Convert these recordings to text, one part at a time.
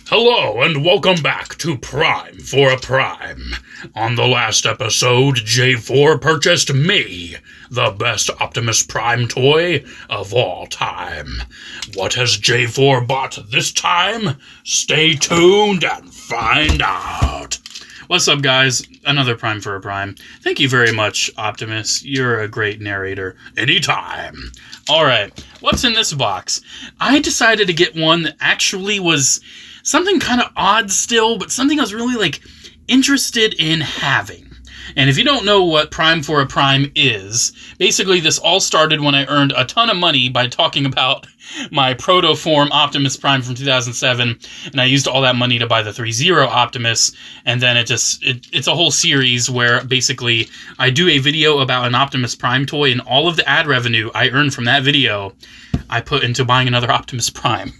Hello and welcome back to Prime for a Prime. On the last episode, J4 purchased me, the best Optimus Prime toy of all time. What has J4 bought this time? Stay tuned and find out. What's up, guys? Another Prime for a Prime. Thank you very much, Optimus. You're a great narrator. Anytime. Alright, what's in this box? I decided to get one that actually was something kind of odd still, but something I was really, interested in having. And if you don't know what Prime for a Prime is, basically this all started when I earned a ton of money by talking about my protoform Optimus Prime from 2007, and I used all that money to buy the 3.0 Optimus, and then it's a whole series where basically I do a video about an Optimus Prime toy, and all of the ad revenue I earned from that video, I put into buying another Optimus Prime.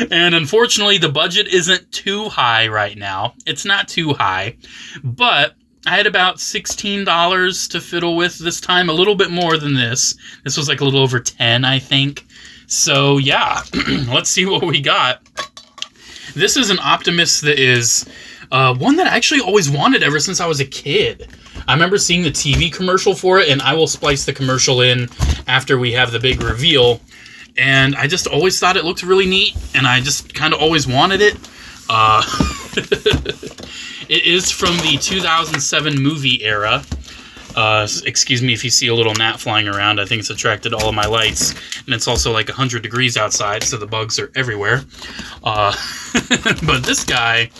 And unfortunately, the budget isn't too high right now. It's not too high, but I had about $16 to fiddle with this time, a little bit more than this. This was like a little over 10, I think. So yeah, let's see what we got. This is an Optimus that is one that I actually always wanted ever since I was a kid. I remember seeing the TV commercial for it, and I will splice the commercial in after we have the big reveal. And I just always thought it looked really neat, and I just kind of always wanted it. It is from the 2007 movie era. Excuse me if you see a little gnat flying around. I think it's attracted all of my lights. And it's also like 100 degrees outside, so the bugs are everywhere. But this guy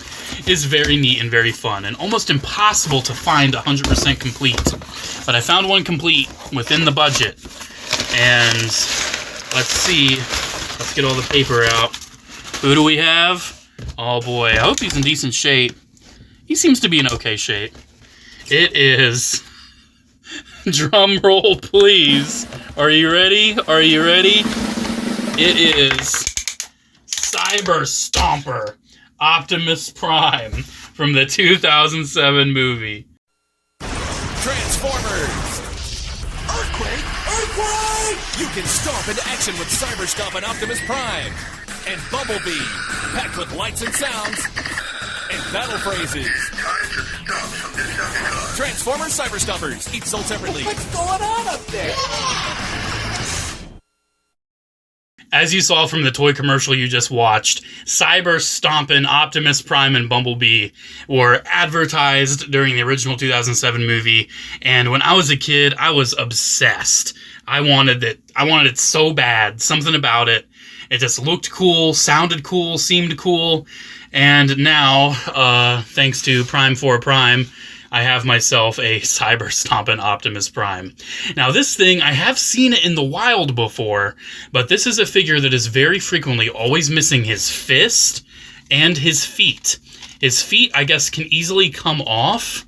is very neat and very fun, and almost impossible to find 100% complete. But I found one complete within the budget. And let's see. Let's get all the paper out. Who do we have? Oh boy, I hope he's in decent shape. He seems to be in okay shape. It is... Drum roll, please. Are you ready? Are you ready? It is... Cyber Stomper Optimus Prime from the 2007 movie. Transformers! Earthquake! Earthquake! You can stomp into action with Cyber Stomp and Optimus Prime. And Bumblebee, packed with lights and sounds, and battle phrases. Transformers Cyber Stompers, each sold separately. What's going on up there? As you saw from the toy commercial you just watched, Cyber Stompin' Optimus Prime and Bumblebee were advertised during the original 2007 movie, and when I was a kid, I was obsessed. I wanted it so bad. Something about it. It just looked cool, sounded cool, seemed cool, and now, thanks to Prime for a Prime, I have myself a Cyber Stompin' Optimus Prime. Now, this thing, I have seen it in the wild before, but this is a figure that is very frequently always missing his fist and his feet. His feet, I guess, can easily come off.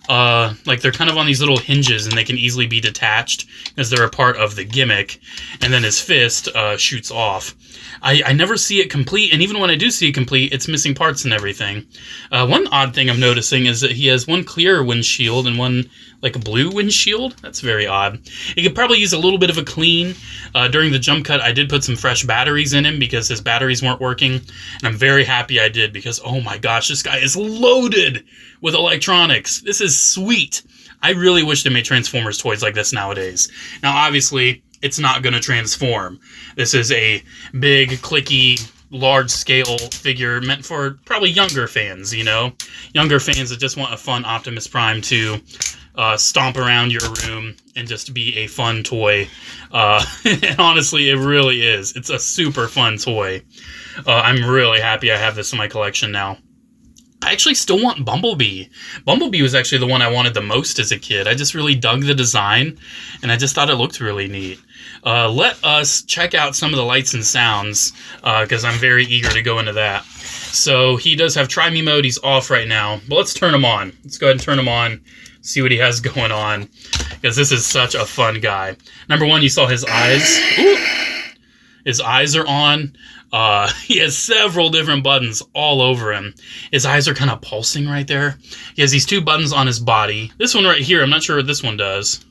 They're kind of on these little hinges, and they can easily be detached as they're a part of the gimmick. And then his fist shoots off. I never see it complete, and even when I do see it complete, it's missing parts and everything. One odd thing I'm noticing is that he has one clear windshield and one, a blue windshield. That's very odd. He could probably use a little bit of a clean. During the jump cut, I did put some fresh batteries in him because his batteries weren't working, and I'm very happy I did because, oh my gosh, this guy is loaded with electronics. This is sweet. I really wish they made Transformers toys like this nowadays. Now, obviously, it's not going to transform. This is a big, clicky, large-scale figure meant for probably younger fans, Younger fans that just want a fun Optimus Prime to stomp around your room and just be a fun toy. And honestly, it really is. It's a super fun toy. I'm really happy I have this in my collection now. I actually still want Bumblebee. Bumblebee was actually the one I wanted the most as a kid. I just really dug the design, and I just thought it looked really neat. Let us check out some of the lights and sounds, because I'm very eager to go into that. So he does have Try Me mode. He's off right now, but let's turn him on. Let's go ahead and turn him on, see what he has going on, because this is such a fun guy. Number one, you saw his eyes. Ooh. His eyes are on. He has several different buttons all over him. His eyes are kind of pulsing right there. He has these two buttons on his body. This one right here, I'm not sure what this one does.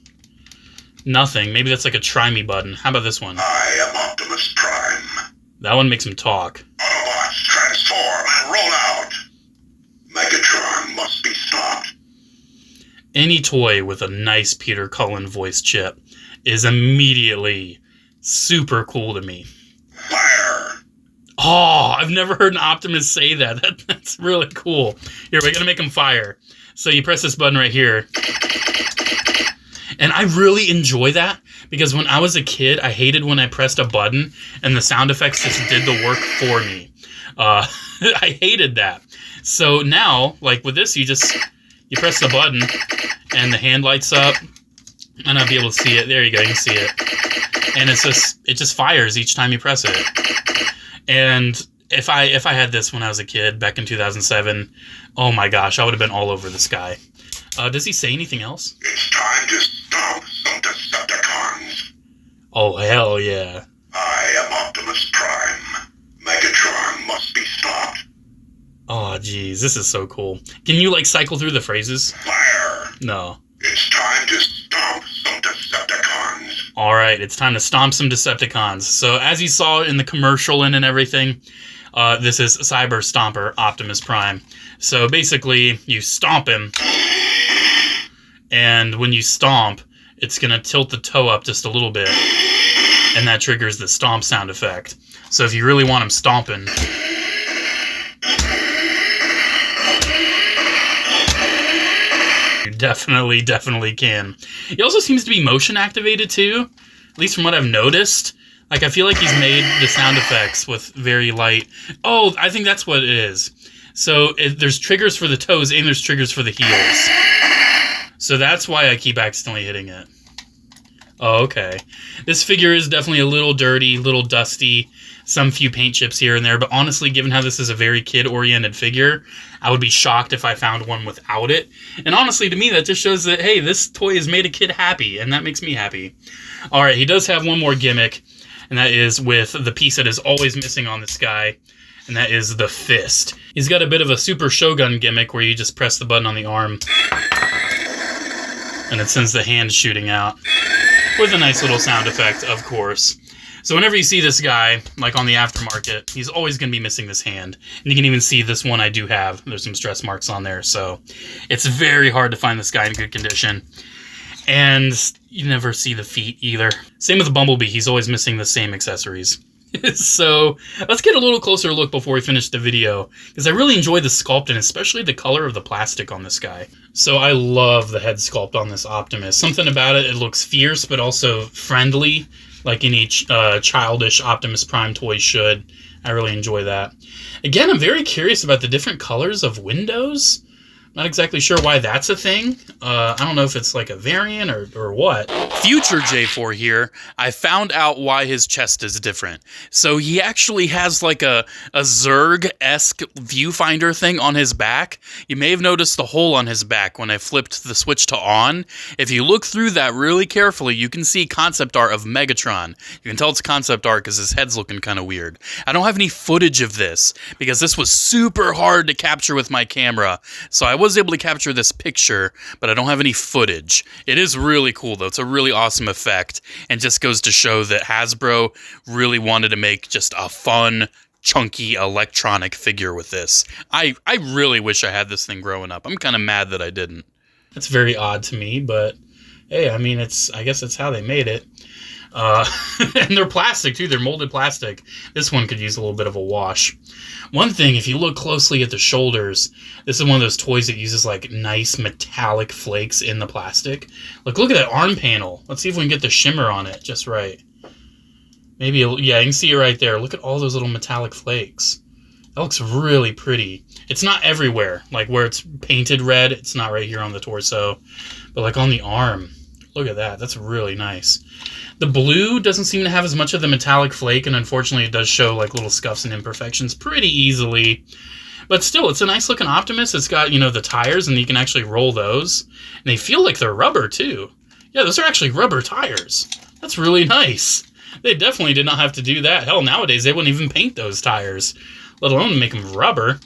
Nothing. Maybe that's like a try me button. How about this one? I am Optimus Prime. That one makes him talk. Autobots transform. Any toy with a nice Peter Cullen voice chip is immediately super cool to me. Fire! Oh, I've never heard an Optimus say that. That's really cool. Here, we're going to make him fire. So you press this button right here. And I really enjoy that because when I was a kid, I hated when I pressed a button and the sound effects just did the work for me. I hated that. So now, like with this, you press the button and the hand lights up. And I'll be able to see it. There you go, you can see it. And it just fires each time you press it. And if I had this when I was a kid back in 2007, oh my gosh, I would have been all over this guy. Does he say anything else? It's time to stomp some Decepticons. Oh, hell yeah. I am Optimus Prime. Megatron must be stopped. Oh, geez, this is so cool. Can you, like, cycle through the phrases? Fire! No. It's time to stomp some Decepticons. All right, it's time to stomp some Decepticons. So, as you saw in the commercial and everything, this is Cyber Stomper Optimus Prime. So, basically, you stomp him, and when you stomp, it's going to tilt the toe up just a little bit, and that triggers the stomp sound effect. So, if you really want him stomping... you definitely can. He also seems to be motion activated too, at least from what I've noticed. Like, I feel like he's made the sound effects with very light... Oh, I think that's what it is. So there's triggers for the toes and there's triggers for the heels. So that's why I keep accidentally hitting it. Oh, okay. This figure is definitely a little dirty, a little dusty, some few paint chips here and there, but honestly, given how this is a very kid-oriented figure, I would be shocked if I found one without it. And honestly, to me, that just shows that, hey, this toy has made a kid happy, and that makes me happy. Alright, he does have one more gimmick, and that is with the piece that is always missing on this guy, and that is the fist. He's got a bit of a Super Shogun gimmick where you just press the button on the arm, and it sends the hand shooting out. With a nice little sound effect, of course. So whenever you see this guy, like on the aftermarket, he's always going to be missing this hand. And you can even see this one I do have. There's some stress marks on there. So it's very hard to find this guy in good condition. And you never see the feet either. Same with Bumblebee. He's always missing the same accessories. So let's get a little closer look before we finish the video, because I really enjoy the sculpt and especially the color of the plastic on this guy. So I love the head sculpt on this Optimus. Something about it looks fierce but also friendly, like any childish Optimus Prime toy should. I really enjoy that. Again, I'm very curious about the different colors of windows. Not exactly sure why that's a thing. I don't know if it's like a variant or what. Future J4 here, I found out why his chest is different. So he actually has like a Zerg-esque viewfinder thing on his back. You may have noticed the hole on his back when I flipped the switch to on. If you look through that really carefully, you can see concept art of Megatron. You can tell it's concept art because his head's looking kind of weird. I don't have any footage of this because this was super hard to capture with my camera. So I was able to capture this picture, but I don't have any footage. It is really cool though. It's a really awesome effect and just goes to show that Hasbro really wanted to make just a fun, chunky electronic figure with this. I really wish I had this thing growing up. I'm kind of mad that I didn't. That's very odd to me, but hey, I mean, I guess it's how they made it. And they're plastic too. They're molded plastic. This one could use a little bit of a wash. One thing, if you look closely at the shoulders, this is one of those toys that uses like nice metallic flakes in the plastic. Look at that arm panel. Let's see if we can get the shimmer on it just right. Maybe, yeah, you can see it right there. Look at all those little metallic flakes. That looks really pretty. It's not everywhere. Like where it's painted red, it's not right here on the torso. But like on the arm, look at that. That's really nice. The blue doesn't seem to have as much of the metallic flake, and unfortunately it does show like little scuffs and imperfections pretty easily. But still, it's a nice looking Optimus. It's got, you know, the tires, and you can actually roll those. And they feel like they're rubber too. Yeah, those are actually rubber tires. That's really nice. They definitely did not have to do that. Hell, nowadays they wouldn't even paint those tires, let alone make them rubber.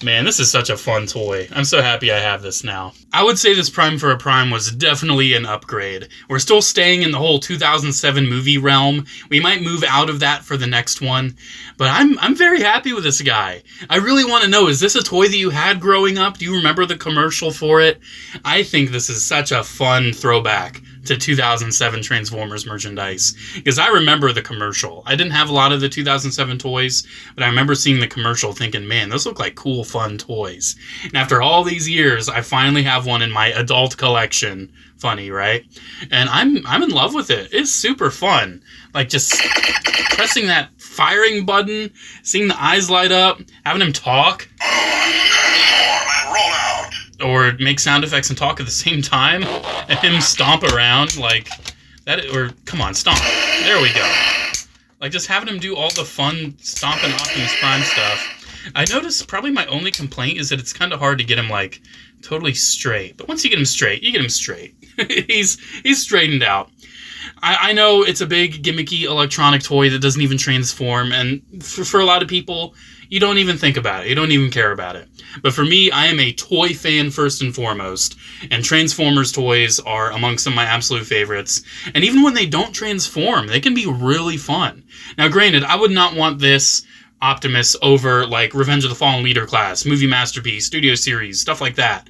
Man, this is such a fun toy. I'm so happy I have this now. I would say this Prime for a Prime was definitely an upgrade. We're still staying in the whole 2007 movie realm. We might move out of that for the next one, but I'm very happy with this guy. I really want to know, is this a toy that you had growing up? Do you remember the commercial for it? I think this is such a fun throwback to 2007 Transformers merchandise, because I remember the commercial. I didn't have a lot of the 2007 toys, but I remember seeing the commercial thinking, man, those look like cool, fun toys. And after all these years, I finally have one in my adult collection. Funny, right? And I'm in love with it. It's super fun. Like, just pressing that firing button, seeing the eyes light up, having him talk. Transform and roll out. Or make sound effects and talk at the same time, and him stomp around like that. Or come on, stomp. There we go. Like, just having him do all the fun stomping Optimus Prime stuff. I noticed probably my only complaint is that it's kind of hard to get him like totally straight. But once you get him straight, you get him straight. he's straightened out. I know it's a big gimmicky electronic toy that doesn't even transform, and for a lot of people, you don't even think about it. You don't even care about it. But for me, I am a toy fan first and foremost, and Transformers toys are among some of my absolute favorites. And even when they don't transform, they can be really fun. Now, granted, I would not want this Optimus over, like, Revenge of the Fallen Leader class, Movie Masterpiece, Studio Series, stuff like that.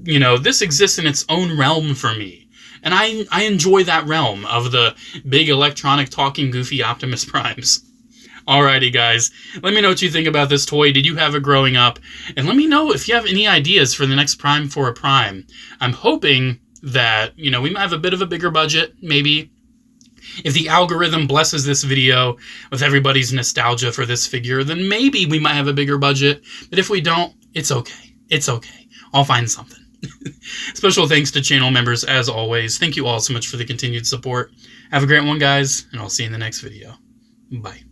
You know, this exists in its own realm for me. And I enjoy that realm of the big electronic talking goofy Optimus Primes. Alrighty, guys. Let me know what you think about this toy. Did you have it growing up? And let me know if you have any ideas for the next Prime for a Prime. I'm hoping that, you know, we might have a bit of a bigger budget, maybe. If the algorithm blesses this video with everybody's nostalgia for this figure, then maybe we might have a bigger budget. But if we don't, it's okay. It's okay. I'll find something. Special thanks to channel members, as always. Thank you all so much for the continued support. Have a great one, guys, and I'll see you in the next video. Bye.